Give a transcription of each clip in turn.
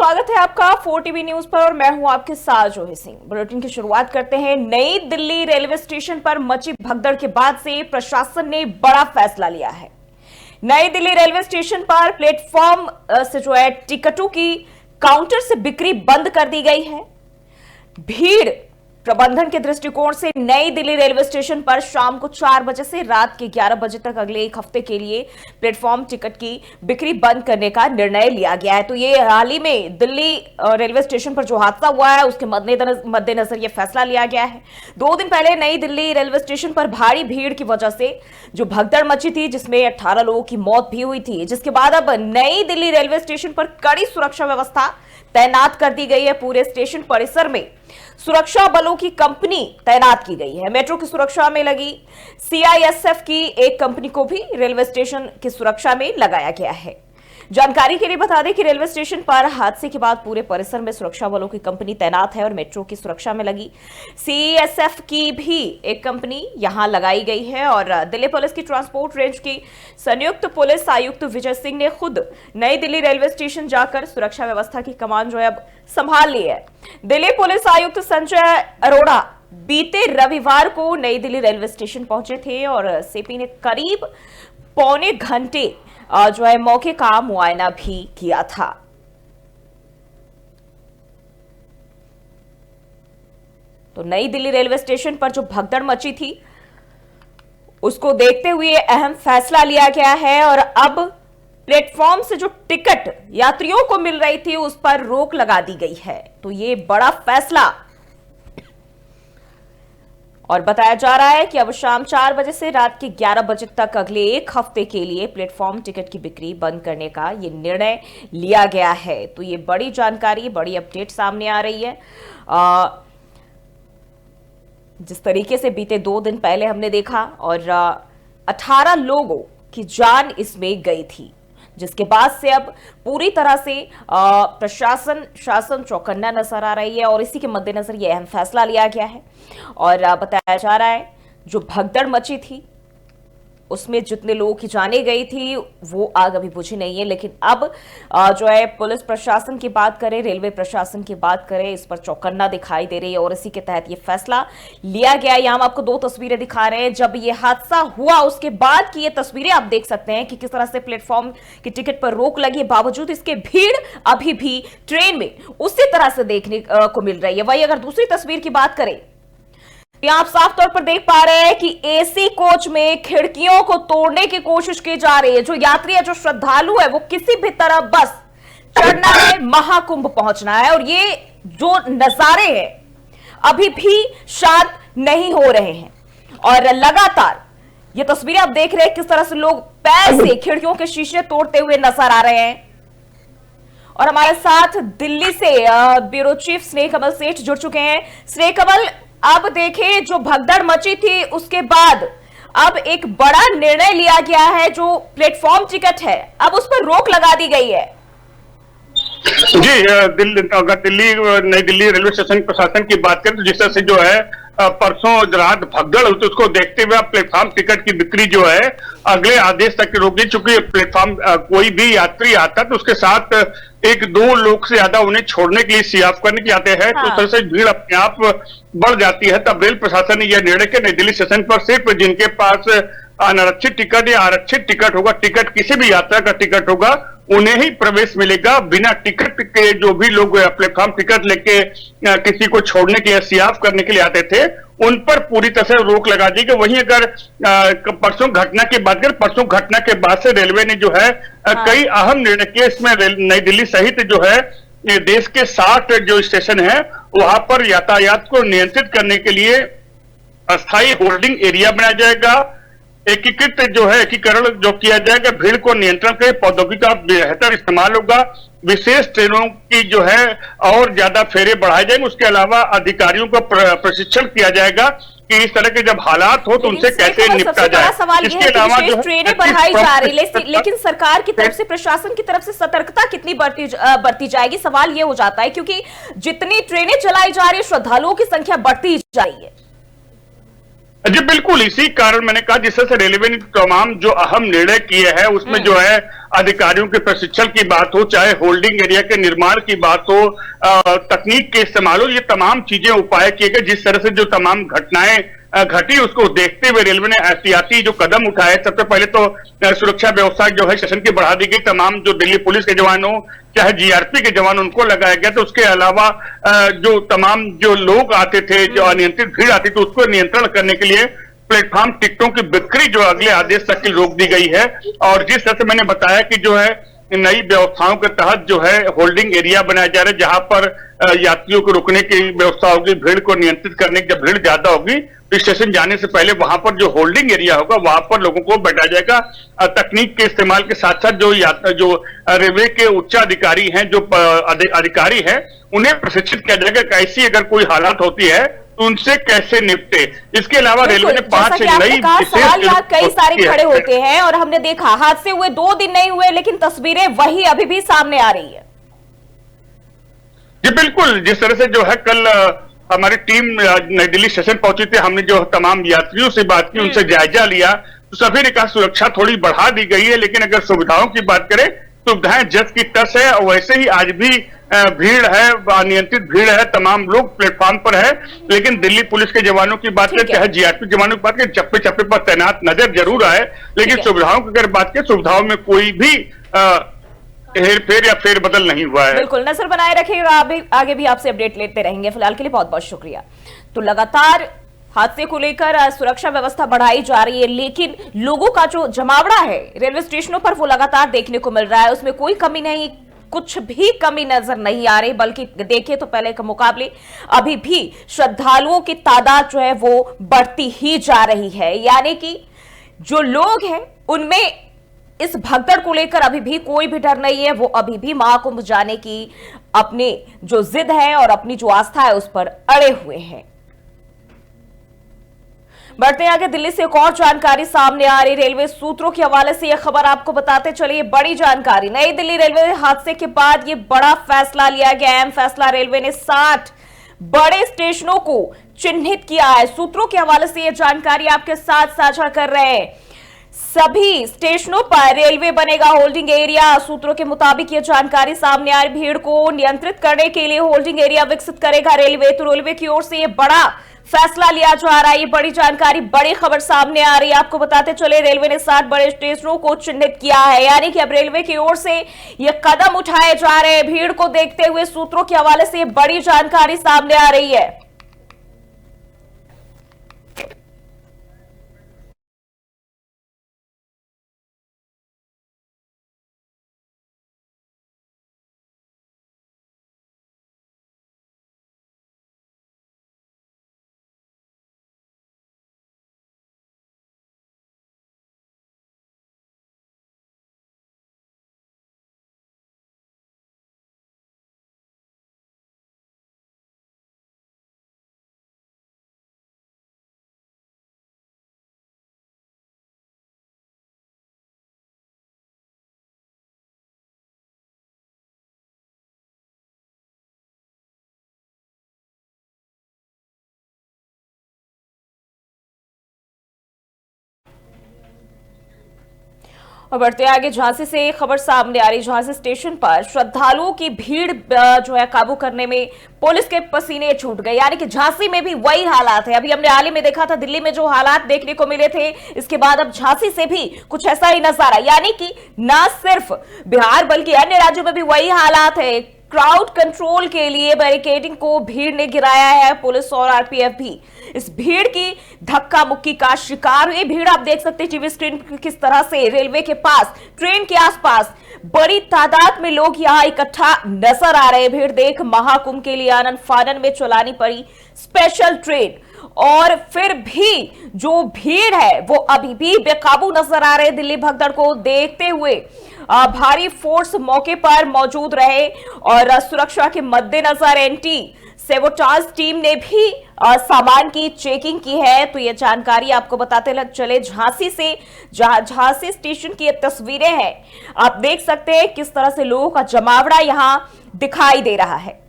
स्वागत है आपका 4 टीवी न्यूज पर और मैं हूं आपके साथ जोही सिंह। बुलेटिन की शुरुआत करते हैं। नई दिल्ली रेलवे स्टेशन पर मची भगदड़ के बाद से प्रशासन ने बड़ा फैसला लिया है। नई दिल्ली रेलवे स्टेशन पर प्लेटफॉर्म से जो है टिकटों की काउंटर से बिक्री बंद कर दी गई है। भीड़ प्रबंधन के दृष्टिकोण से नई दिल्ली रेलवे स्टेशन पर शाम को 4 बजे से रात के 11 बजे तक अगले 1 हफ्ते के लिए प्लेटफॉर्म टिकट की बिक्री बंद करने का निर्णय लिया गया है। तो ये हाल ही में दिल्ली रेलवे स्टेशन पर जो हादसा हुआ है उसके मद्देनजर यह फैसला लिया गया है। 2 दिन पहले नई दिल्ली रेलवे स्टेशन पर भारी भीड़ की वजह से जो भगदड़ मची थी, जिसमें 18 लोगों की मौत भी हुई थी, जिसके बाद अब नई दिल्ली रेलवे स्टेशन पर कड़ी सुरक्षा व्यवस्था तैनात कर दी गई है। पूरे स्टेशन परिसर में सुरक्षा बलों की कंपनी तैनात की गई है। मेट्रो की सुरक्षा में लगी सीआईएसएफ की एक कंपनी को भी रेलवे स्टेशन की सुरक्षा में लगाया गया है। जानकारी के लिए बता दें कि रेलवे स्टेशन पर हादसे के बाद पूरे परिसर में सुरक्षा बलों की कंपनी तैनात है और मेट्रो की सुरक्षा में लगी सीआईएसएफ की भी एक कंपनी यहां लगाई गई है। और दिल्ली पुलिस की ट्रांसपोर्ट रेंज की संयुक्त पुलिस आयुक्त विजय सिंह ने खुद नई दिल्ली रेलवे स्टेशन जाकर सुरक्षा व्यवस्था की कमान जो है अब संभाल ली है। दिल्ली पुलिस आयुक्त संजय अरोड़ा बीते रविवार को नई दिल्ली रेलवे स्टेशन पहुंचे थे और सीपी ने करीब पौने घंटे जो है मौके का मुआयना भी किया था। तो नई दिल्ली रेलवे स्टेशन पर जो भगदड़ मची थी उसको देखते हुए अहम फैसला लिया गया है और अब प्लेटफॉर्म से जो टिकट यात्रियों को मिल रही थी उस पर रोक लगा दी गई है। तो ये बड़ा फैसला और बताया जा रहा है कि अब शाम 4 बजे से रात के 11 बजे तक अगले 1 हफ्ते के लिए प्लेटफॉर्म टिकट की बिक्री बंद करने का ये निर्णय लिया गया है। तो ये बड़ी जानकारी, बड़ी अपडेट सामने आ रही है। जिस तरीके से बीते 2 दिन पहले हमने देखा और 18 लोगों की जान इसमें गई थी, जिसके बाद से अब पूरी तरह से शासन चौकन्ना नजर आ रही है और इसी के मद्देनजर यह अहम फैसला लिया गया है। और बताया जा रहा है जो भगदड़ मची थी उसमें जितने लोगों की जाने गई थी वो आग अभी बुझी नहीं है, लेकिन अब जो है पुलिस प्रशासन की बात करें, रेलवे प्रशासन की बात करें, इस पर चौकन्ना दिखाई दे रही है और इसी के तहत ये फैसला लिया गया है। यहाँ हम आपको 2 तस्वीरें दिखा रहे हैं। जब ये हादसा हुआ उसके बाद की ये तस्वीरें आप देख सकते हैं कि किस तरह से प्लेटफॉर्म की टिकट पर रोक लगी, बावजूद इसके भीड़ अभी भी ट्रेन में उसी तरह से देखने को मिल रही है। वही अगर दूसरी तस्वीर की बात करें, यहां आप साफ तौर पर देख पा रहे हैं कि एसी कोच में खिड़कियों को तोड़ने की कोशिश की जा रही है। जो यात्री है, जो श्रद्धालु है, वो किसी भी तरह बस चढ़ना है, महाकुंभ पहुंचना है और ये जो नजारे हैं अभी भी शांत नहीं हो रहे हैं और लगातार ये तस्वीरें आप देख रहे हैं किस तरह से लोग पैर से खिड़कियों के शीशे तोड़ते हुए नजर आ रहे हैं। और हमारे साथ दिल्ली से ब्यूरो चीफ स्नेह कमल सेठ जुड़ चुके हैं। स्नेह कमल, अब देखें जो भगदड़ मची थी उसके बाद अब एक बड़ा निर्णय लिया गया है। जो प्लेटफॉर्म टिकट है अब उस पर रोक लगा दी गई है। जी, नई दिल्ली रेलवे स्टेशन प्रशासन की बात करें तो जिस तरह से जो है परसों रात भगदड़ हुई, तो उसको देखते हुए प्लेटफॉर्म टिकट की बिक्री जो है अगले आदेश तक रोक दी। चूंकि प्लेटफॉर्म कोई भी यात्री आता तो उसके साथ 1-2 लोग से ज्यादा उन्हें छोड़ने के लिए सियाफ करने के आते हैं, तो उस तरह से भीड़ अपने आप बढ़ जाती है। तब रेल प्रशासन ने यह निर्णय किया नई दिल्ली स्टेशन पर सिर्फ जिनके पास अनारक्षित टिकट या आरक्षित टिकट होगा, टिकट किसी भी यात्रा का टिकट होगा, उन्हें ही प्रवेश मिलेगा। बिना टिकट के जो भी लोग प्लेटफॉर्म टिकट लेके किसी को छोड़ने के लिए सियाफ करने के लिए आते थे उन पर पूरी तरह से रोक लगा दी गई। वहीं अगर परसों घटना की बात करें, परसों घटना के बाद से रेलवे ने जो है कई अहम निर्णय किए। इसमें नई दिल्ली सहित जो है देश के 60 जो स्टेशन है वहां पर यातायात को नियंत्रित करने के लिए अस्थायी होल्डिंग एरिया बनाया जाएगा। एकीकृत जो है एकीकरण जो किया जाएगा, भीड़ को नियंत्रण के प्रौद्योगिकी का बेहतर इस्तेमाल होगा। विशेष ट्रेनों की जो है और ज्यादा फेरे बढ़ाए जाएंगे। उसके अलावा अधिकारियों को प्रशिक्षण किया जाएगा कि इस तरह के जब हालात हो तो उनसे कैसे निपटा जाए। सवाल इसके अलावा जो ट्रेनें बढ़ाई जा रही है, लेकिन सरकार की तरफ से, प्रशासन की तरफ से सतर्कता कितनी बढ़ती जाएगी, सवाल ये हो जाता है, क्योंकि जितनी ट्रेनें चलाई जा रही है श्रद्धालुओं की संख्या बढ़ती जा रही है। जी बिल्कुल, इसी कारण मैंने कहा जिस तरह से रेलवे ने तमाम जो अहम निर्णय किए हैं उसमें जो है अधिकारियों के प्रशिक्षण की बात हो, चाहे होल्डिंग एरिया के निर्माण की बात हो, तकनीक के इस्तेमाल हो, ये तमाम चीजें उपाय किए गए। जिस तरह से जो तमाम घटनाएं घटी उसको देखते हुए रेलवे ने एहतियाती जो कदम उठाए, सबसे पहले तो सुरक्षा व्यवस्था जो है स्टेशन की बढ़ा दी गई, तमाम जो दिल्ली पुलिस के जवान हो चाहे जीआरपी के जवान उनको लगाया गया। तो उसके अलावा जो तमाम जो लोग आते थे, जो अनियंत्रित भीड़ आती थी, उसको नियंत्रण करने के लिए प्लेटफॉर्म टिकटों की बिक्री जो अगले आदेश तक की रोक दी गई है। और जिस तरह से मैंने बताया कि जो है नई व्यवस्थाओं के तहत जो है होल्डिंग एरिया बनाया जा रहा है, जहां पर यात्रियों को रुकने की व्यवस्था होगी, भीड़ को नियंत्रित करने की। जब भीड़ ज्यादा होगी तो स्टेशन जाने से पहले वहां पर जो होल्डिंग एरिया होगा वहां पर लोगों को बैठाया जाएगा। तकनीक के इस्तेमाल के साथ साथ जो रेलवे के उच्च अधिकारी हैं, जो अधिकारी हैं, उन्हें प्रशिक्षित किया जाएगा कैसी अगर कोई हालात होती है तो उनसे कैसे निपटे। इसके अलावा रेलवे ने 5 से नई सवाल यहाँ कई सारे खड़े होते हैं और हमने देखा हादसे हुए 2 दिन नहीं हुए, लेकिन तस्वीरें वही अभी भी सामने आ रही है। जी बिल्कुल, जिस तरह से जो है कल हमारी टीम नई दिल्ली स्टेशन पहुंची थी, हमने जो तमाम यात्रियों से बात की, उनसे जायजा लिया, तो सभी ने कहा सुरक्षा थोड़ी बढ़ा दी गई है, लेकिन अगर सुविधाओं की बात करें सुविधाएं जस की तस है। और वैसे ही आज भी भीड़ है, अनियंत्रित भीड़ है, तमाम लोग प्लेटफॉर्म पर है, लेकिन दिल्ली पुलिस के जवानों की बात करें चाहे जीआरपी जवानों की बात करें, चप्पे चप्पे पर तैनात नजर जरूर आए, लेकिन सुविधाओं की अगर बात करें सुविधाओं में कोई भी हेरफेर या फेरबदल नहीं हुआ है। बिल्कुल, नजर बनाए रखिएगा, आगे भी आपसे अपडेट लेते रहेंगे। फिलहाल के लिए बहुत बहुत शुक्रिया। तो लगातार हादसे को लेकर सुरक्षा व्यवस्था बढ़ाई जा रही है, लेकिन लोगों का जो जमावड़ा है रेलवे स्टेशनों पर वो लगातार देखने को मिल रहा है। उसमें कोई कमी नहीं, कुछ भी कमी नजर नहीं आ रही, बल्कि देखिए तो पहले के मुकाबले अभी भी श्रद्धालुओं की तादाद जो है वो बढ़ती ही जा रही है। यानी कि जो लोग हैं उनमें इस भगदड़ को लेकर अभी भी कोई भी डर नहीं है। वो अभी भी महाकुंभ जाने की अपनी जो जिद है और अपनी जो आस्था है उस पर अड़े हुए हैं। बढ़ते आगे, दिल्ली से एक और जानकारी सामने आ रही। रेलवे सूत्रों के हवाले से यह खबर आपको बताते चलिए, बड़ी जानकारी। नई दिल्ली रेलवे हादसे के बाद यह बड़ा फैसला लिया गया। अहम फैसला, रेलवे ने 60 बड़े स्टेशनों को चिन्हित किया है। सूत्रों के हवाले से यह जानकारी आपके साथ साझा कर रहे हैं। सभी स्टेशनों पर रेलवे बनेगा होल्डिंग एरिया। सूत्रों के मुताबिक यह जानकारी सामने आ रही। भीड़ को नियंत्रित करने के लिए होल्डिंग एरिया विकसित करेगा रेलवे। तो रेलवे की ओर से यह बड़ा फैसला लिया जा रहा है। ये बड़ी जानकारी, बड़ी खबर सामने आ रही है। आपको बताते चले, रेलवे ने 60 बड़े स्टेशनों को चिन्हित किया है। यानी कि अब रेलवे की ओर से ये कदम उठाए जा रहे हैं। भीड़ को देखते हुए सूत्रों के हवाले से बड़ी जानकारी सामने आ रही है। और बढ़ते आगे, झांसी से खबर सामने आ रही। झांसी स्टेशन पर श्रद्धालुओं की भीड़ जो है काबू करने में पुलिस के पसीने छूट गए। यानी कि झांसी में भी वही हालात है। अभी हमने हाल ही में देखा था दिल्ली में जो हालात देखने को मिले थे, इसके बाद अब झांसी से भी कुछ ऐसा ही नजारा। यानी कि न सिर्फ बिहार बल्कि अन्य राज्यों में भी वही हालात है। क्राउड कंट्रोल के लिए बैरिकेडिंग को भीड़ ने गिराया है। पुलिस और आरपीएफ भी इस भीड़ की धक्का मुक्की का शिकार हुई। भीड़ आप देख सकते हैं टीवी स्क्रीन किस तरह से रेलवे के पास, ट्रेन के आसपास बड़ी तादाद में लोग यहां इकट्ठा नजर आ रहे हैं। भीड़ देख महाकुंभ के लिए आनंद फानन में चलानी पड़ी स्पेशल ट्रेन, और फिर भी जो भीड़ है वो अभी भी बेकाबू नजर आ रहे। दिल्ली भगदड़ को देखते हुए भारी फोर्स मौके पर मौजूद रहे और सुरक्षा के मद्देनजर एंटी सेबोटाज टीम ने भी सामान की चेकिंग की है। तो ये जानकारी आपको बताते चले झांसी से, जहां झांसी स्टेशन की ये तस्वीरें हैं। आप देख सकते हैं किस तरह से लोगों का जमावड़ा यहां दिखाई दे रहा है।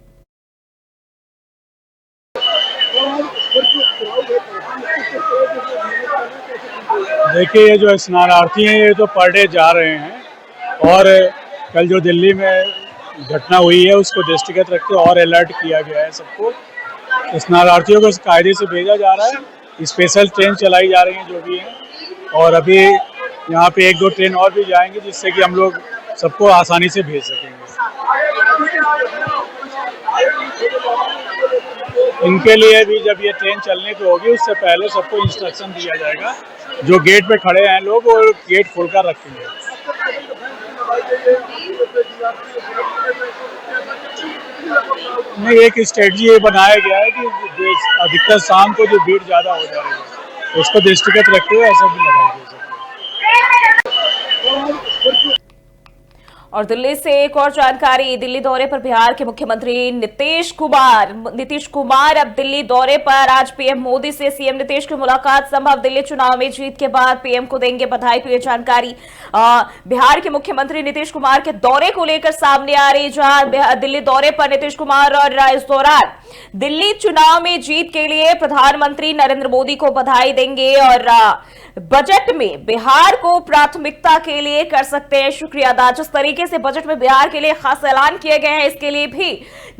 देखिए, ये जो स्नानार्थी हैं ये तो पर डे जा रहे हैं और कल जो दिल्ली में घटना हुई है उसको दृष्टिगत रखते और अलर्ट किया गया है सबको। स्नानार्थियों को कायदे से भेजा जा रहा है, स्पेशल ट्रेन चलाई जा रही हैं जो भी हैं, और अभी यहाँ पे एक दो ट्रेन और भी जाएंगी जिससे कि हम लोग सबको आसानी से भेज सकेंगे। इनके लिए भी जब ये ट्रेन चलने की होगी उससे पहले सबको इंस्ट्रक्शन दिया जाएगा। जो गेट पे खड़े हैं लोग वो गेट खोलकर रखेंगे। नहीं, एक स्ट्रेटजी ये बनाया गया है कि अधिकतर शाम को जो भीड़ ज़्यादा हो जा रही है उसको दृष्टिगत रखते हुए ऐसा भी लगाया गया। और दिल्ली से एक और जानकारी। दिल्ली दौरे पर बिहार के मुख्यमंत्री नीतीश कुमार अब दिल्ली दौरे पर। आज पीएम मोदी से सीएम नीतीश की मुलाकात संभव। दिल्ली चुनाव में जीत के बाद पीएम को देंगे बधाई। तो ये जानकारी बिहार के मुख्यमंत्री नीतीश कुमार के दौरे को लेकर सामने आ रही, जहां दिल्ली दौरे पर नीतीश कुमार और इस दौरान दिल्ली चुनाव में जीत के लिए प्रधानमंत्री नरेंद्र मोदी को बधाई देंगे और बजट में बिहार को प्राथमिकता के लिए कर सकते हैं शुक्रिया अदा। जिस तरीके से बजट में बिहार के लिए खास ऐलान किए गए हैं, इसके लिए भी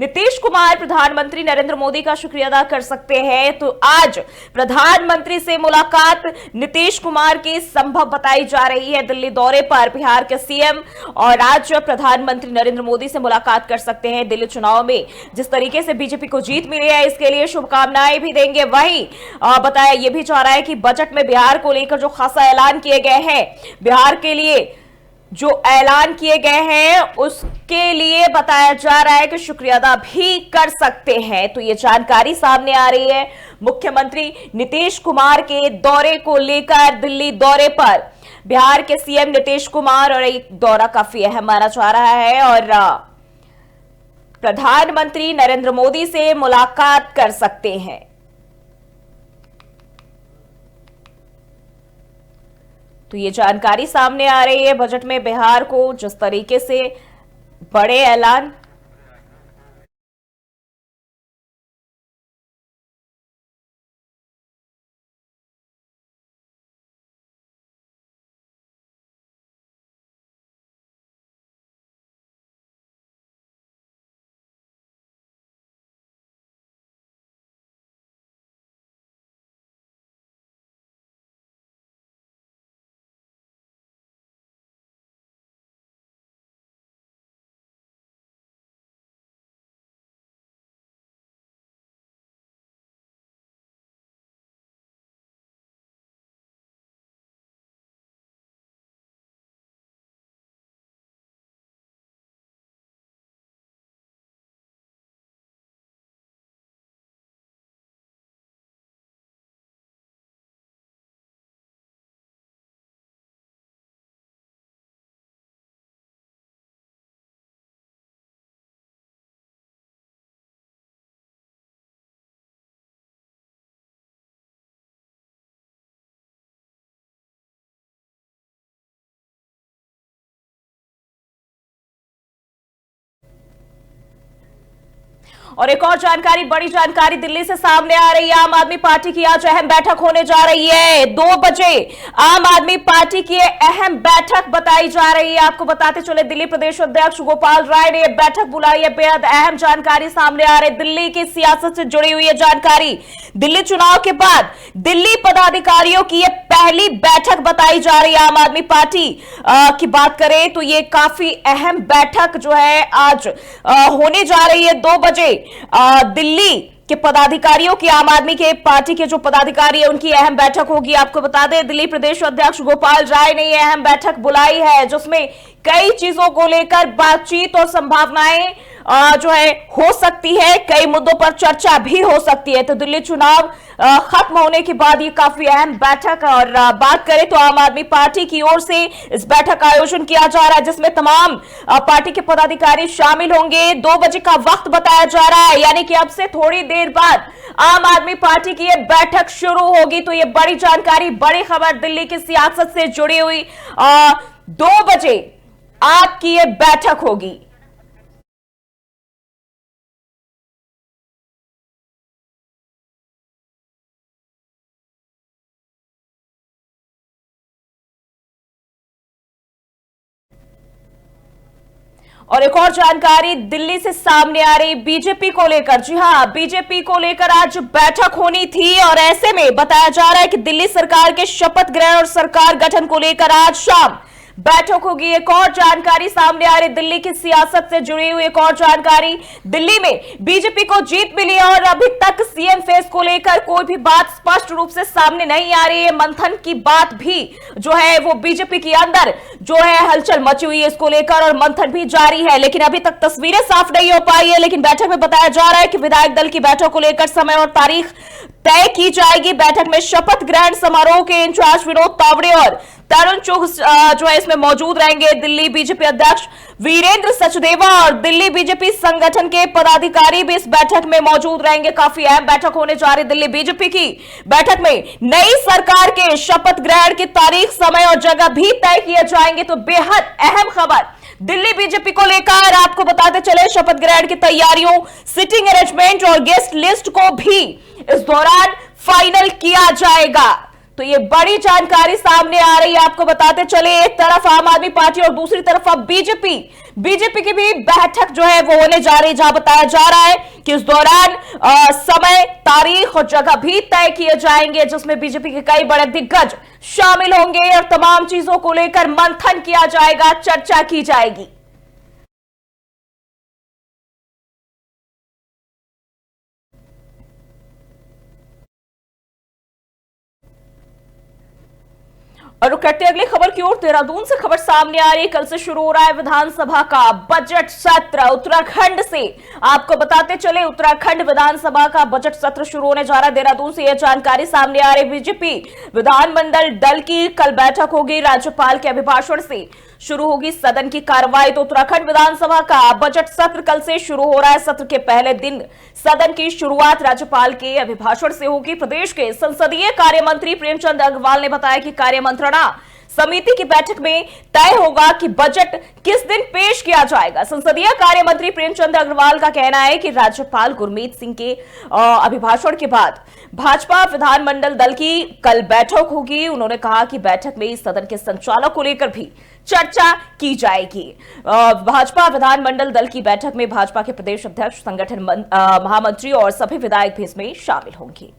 नीतीश कुमार प्रधानमंत्री नरेंद्र मोदी का शुक्रिया अदा कर सकते हैं। तो आज प्रधानमंत्री से मुलाकात नीतीश कुमार की संभव बताई जा रही है दिल्ली दौरे पर बिहार के सीएम, और आज प्रधानमंत्री नरेंद्र मोदी से मुलाकात कर सकते हैं। दिल्ली चुनाव में जिस तरीके से बीजेपी को जीत मिली है इसके लिए शुभकामनाएं भी देंगे। वहीं बताया यह भी जा रहा है कि बजट में बिहार को लेकर जो खासा ऐलान किए गए हैं, बिहार के लिए जो ऐलान किए गए हैं उसके लिए बताया जा रहा है कि शुक्रिया अदा भी कर सकते हैं। तो ये जानकारी सामने आ रही है मुख्यमंत्री नीतीश कुमार के दौरे को लेकर। दिल्ली दौरे पर बिहार के सीएम नीतीश कुमार, और एक दौरा काफी अहम माना जा रहा है और प्रधानमंत्री नरेंद्र मोदी से मुलाकात कर सकते हैं। तो ये जानकारी सामने आ रही है बजट में बिहार को जिस तरीके से बड़े ऐलान। और एक और जानकारी, बड़ी जानकारी दिल्ली से सामने आ रही है। आम आदमी पार्टी की आज अहम बैठक होने जा रही है 2 बजे। आम आदमी पार्टी की अहम बैठक बताई जा रही है। आपको बताते चले दिल्ली प्रदेश अध्यक्ष गोपाल राय ने यह बैठक बुलाई है। बेहद अहम जानकारी सामने आ रही है, दिल्ली की सियासत से जुड़ी हुई है जानकारी। दिल्ली चुनाव के बाद दिल्ली पदाधिकारियों की यह पहली बैठक बताई जा रही है। आम आदमी पार्टी की बात करें तो ये काफी अहम बैठक जो है आज होने जा रही है 2 बजे। दिल्ली के पदाधिकारियों की, आम आदमी के पार्टी के जो पदाधिकारी है उनकी अहम बैठक होगी। आपको बता दें दिल्ली प्रदेश अध्यक्ष गोपाल राय ने यह अहम बैठक बुलाई है जिसमें कई चीजों को लेकर बातचीत और संभावनाएं जो है हो सकती है, कई मुद्दों पर चर्चा भी हो सकती है। तो दिल्ली चुनाव खत्म होने के बाद ये काफी अहम बैठक, और बात करें तो आम आदमी पार्टी की ओर से इस बैठक का आयोजन किया जा रहा है जिसमें तमाम पार्टी के पदाधिकारी शामिल होंगे। 2 बजे का वक्त बताया जा रहा है, यानी कि अब से थोड़ी देर बाद आम आदमी पार्टी की ये बैठक शुरू होगी। तो ये बड़ी जानकारी, बड़ी खबर दिल्ली की सियासत से जुड़ी हुई 2 बजे आपकी ये बैठक होगी। और एक और जानकारी दिल्ली से सामने आ रही बीजेपी को लेकर। जी हां, बीजेपी को लेकर आज बैठक होनी थी और ऐसे में बताया जा रहा है कि दिल्ली सरकार के शपथ ग्रहण और सरकार गठन को लेकर आज शाम बैठक होगी। एक और जानकारी सामने आ रही दिल्ली की सियासत से जुड़ी हुई एक और जानकारी, दिल्ली में बीजेपी को जीत मिली और अभी तक सीएम फेस को लेकर कोई भी बात स्पष्ट रूप से सामने नहीं आ रही है। मंथन की बात भी जो है वो बीजेपी के अंदर जो है हलचल मची हुई है इसको लेकर और मंथन भी जारी है, लेकिन अभी तक तस्वीरें साफ नहीं हो पाई है। लेकिन बैठक में बताया जा रहा है कि विधायक दल की बैठक को लेकर समय और तारीख तय की जाएगी। बैठक में शपथ ग्रहण समारोह के इंचार्ज विनोद तावड़े और तरुण चुग जो है इसमें मौजूद रहेंगे। दिल्ली बीजेपी अध्यक्ष वीरेंद्र सचदेवा और दिल्ली बीजेपी संगठन के पदाधिकारी भी इस बैठक में मौजूद रहेंगे। काफी अहम बैठक होने जा रही दिल्ली बीजेपी की। बैठक में नई सरकार के शपथ ग्रहण की तारीख, समय और जगह भी तय किए जाएंगे। तो बेहद अहम खबर दिल्ली बीजेपी को लेकर आपको बताते चले, शपथ ग्रहण की तैयारियों, सिटिंग अरेंजमेंट और गेस्ट लिस्ट को भी इस दौरान फाइनल किया जाएगा। तो ये बड़ी जानकारी सामने आ रही है। आपको बताते चले, एक तरफ आम आदमी पार्टी और दूसरी तरफ अब बीजेपी की भी बैठक जो है वो होने जा रही है, जहां बताया जा रहा है कि इस दौरान समय, तारीख और जगह भी तय किए जाएंगे, जिसमें बीजेपी के कई बड़े दिग्गज शामिल होंगे और तमाम चीजों को लेकर मंथन किया जाएगा, चर्चा की जाएगी। और करते अगली खबर की ओर, देहरादून से खबर सामने आ रही है। कल से शुरू हो रहा है विधानसभा का बजट सत्र। उत्तराखंड से आपको बताते चले, उत्तराखंड विधानसभा का बजट सत्र शुरू होने जा रहा है। देहरादून से यह जानकारी सामने आ रही। बीजेपी विधानमंडल दल की कल बैठक होगी। राज्यपाल के अभिभाषण से शुरू होगी सदन की कार्रवाई। तो उत्तराखंड विधानसभा का बजट सत्र कल से शुरू हो रहा है। सत्र के पहले दिन सदन की शुरुआत राज्यपाल के अभिभाषण से होगी। प्रदेश के संसदीय कार्य मंत्री प्रेमचंद अग्रवाल ने बताया कि कार्य मंत्रणा समिति की बैठक में तय होगा कि बजट किस दिन पेश किया जाएगा। संसदीय कार्य मंत्री प्रेमचंद अग्रवाल का कहना है कि राज्यपाल गुरमीत सिंह के अभिभाषण के बाद भाजपा विधानमंडल दल की कल बैठक होगी। उन्होंने कहा कि बैठक में सदन के संचालक को लेकर भी चर्चा की जाएगी। भाजपा विधानमंडल दल की बैठक में भाजपा के प्रदेश अध्यक्ष, संगठन महामंत्री और सभी विधायक भी इसमें शामिल होंगे।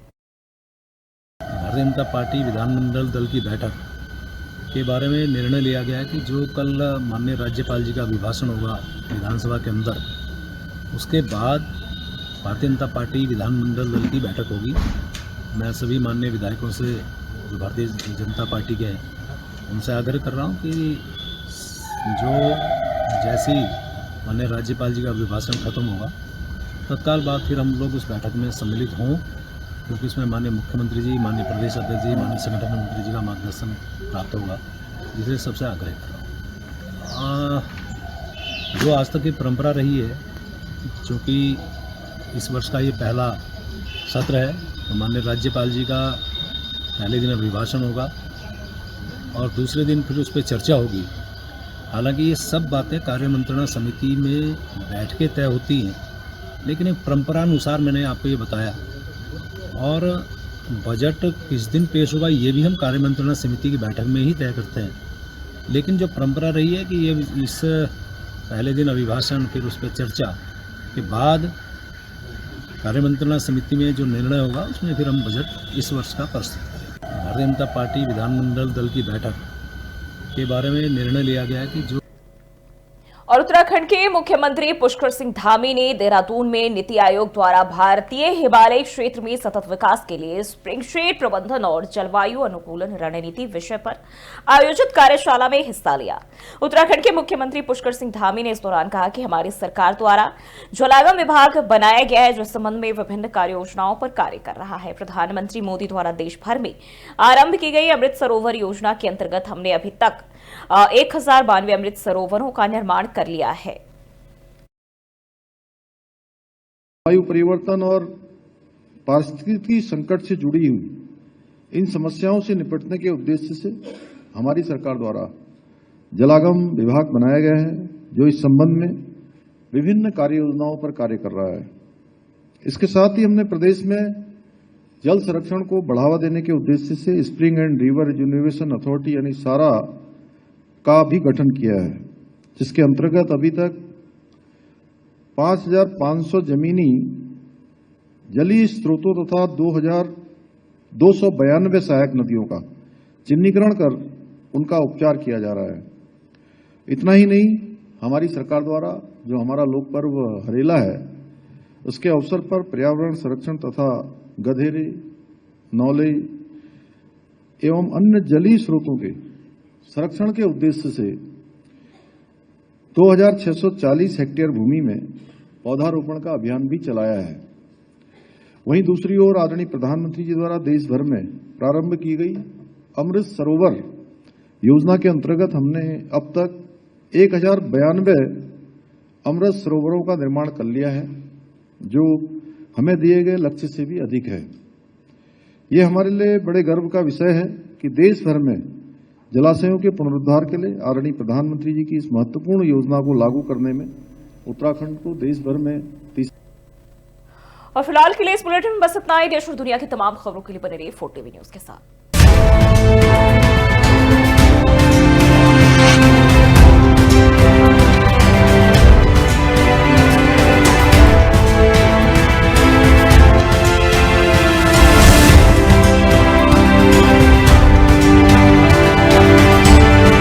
भारतीय जनता पार्टी विधानमंडल दल की बैठक के बारे में निर्णय लिया गया है कि जो कल माननीय राज्यपाल जी का अभिभाषण होगा विधानसभा के अंदर, उसके बाद भारतीय जनता पार्टी विधानमंडल दल की बैठक होगी। मैं सभी माननीय विधायकों से जो भारतीय जनता पार्टी के हैं उनसे आग्रह कर रहा हूँ कि जो जैसी माननीय राज्यपाल जी का अभिभाषण खत्म होगा तत्काल बाद फिर हम लोग उस बैठक में सम्मिलित हों, क्योंकि इसमें माननीय मुख्यमंत्री जी, माननीय प्रदेश अध्यक्ष जी, माननीय संगठन मंत्री जी का मार्गदर्शन प्राप्त होगा, जिसे सबसे आग्रह कर रहा हूँ। जो आज तक की परंपरा रही है, चूँकि इस वर्ष का ये पहला सत्र है, तो माननीय राज्यपाल जी का पहले दिन अभिभाषण होगा और दूसरे दिन फिर उस पर चर्चा होगी। हालांकि ये सब बातें कार्य मंत्रणा समिति में बैठ के तय होती हैं, लेकिन एक परंपरानुसार मैंने आपको ये बताया। और बजट किस दिन पेश होगा ये भी हम कार्य मंत्रणा समिति की बैठक में ही तय करते हैं, लेकिन जो परंपरा रही है कि ये इस पहले दिन अभिभाषण, फिर उस पर चर्चा के बाद कार्य मंत्रणा समिति में जो निर्णय होगा उसमें फिर हम बजट इस वर्ष का प्रस्तुत करें। भारतीय जनता पार्टी विधानमंडल दल की बैठक के बारे में निर्णय लिया गया है कि जो और उत्तराखंड के मुख्यमंत्री पुष्कर सिंह धामी ने देहरादून में नीति आयोग द्वारा भारतीय हिमालय क्षेत्र में सतत विकास के लिए स्प्रिंगशेड प्रबंधन और जलवायु अनुकूलन रणनीति विषय पर आयोजित कार्यशाला में हिस्सा लिया। उत्तराखंड के मुख्यमंत्री पुष्कर सिंह धामी ने इस दौरान कहा कि हमारी सरकार द्वारा जलागम विभाग बनाया गया है, जो इस संबंध में विभिन्न कार्य योजनाओं पर कार्य कर रहा है। प्रधानमंत्री मोदी द्वारा देश भर में आरंभ की गई अमृत सरोवर योजना के अंतर्गत हमने अभी तक 1092 अमृत सरोवरों का निर्माण कर लिया है। वायु परिवर्तन और पारिस्थितिकी संकट से जुड़ी हुई इन समस्याओं से निपटने के उद्देश्य से हमारी सरकार द्वारा जलागम विभाग बनाया गया है, जो इस संबंध में विभिन्न कार्य योजनाओं पर कार्य कर रहा है। इसके साथ ही हमने प्रदेश में जल संरक्षण को बढ़ावा देने के उद्देश्य से spring and river rejuvenation authority यानी सारा का भी गठन किया है, जिसके अंतर्गत अभी तक 5,500 जमीनी जलीय स्रोतों तथा 2,292 सहायक नदियों का चिन्हीकरण कर उनका उपचार किया जा रहा है। इतना ही नहीं, हमारी सरकार द्वारा जो हमारा लोक पर्व हरेला है, उसके अवसर पर पर्यावरण संरक्षण तथा गधेरे, नौले एवं अन्य जलीय स्रोतों के संरक्षण के उद्देश्य से 2,640 हेक्टेयर भूमि में पौधारोपण का अभियान भी चलाया है। वहीं दूसरी ओर आदरणीय प्रधानमंत्री जी द्वारा देश भर में प्रारंभ की गई अमृत सरोवर योजना के अंतर्गत हमने अब तक 1,092 अमृत सरोवरों का निर्माण कर लिया है, जो हमें दिए गए लक्ष्य से भी अधिक है। ये हमारे लिए बड़े गर्व का विषय है कि देश भर में जलाशयों के पुनरुद्धार के लिए आदरणीय प्रधानमंत्री जी की इस महत्वपूर्ण योजना को लागू करने में उत्तराखंड को देश भर में और फिलहाल के लिए इस बुलेटिन में बस इतना ही। देश और दुनिया की तमाम खबरों के लिए बने रहिए 4TV न्यूज के साथ।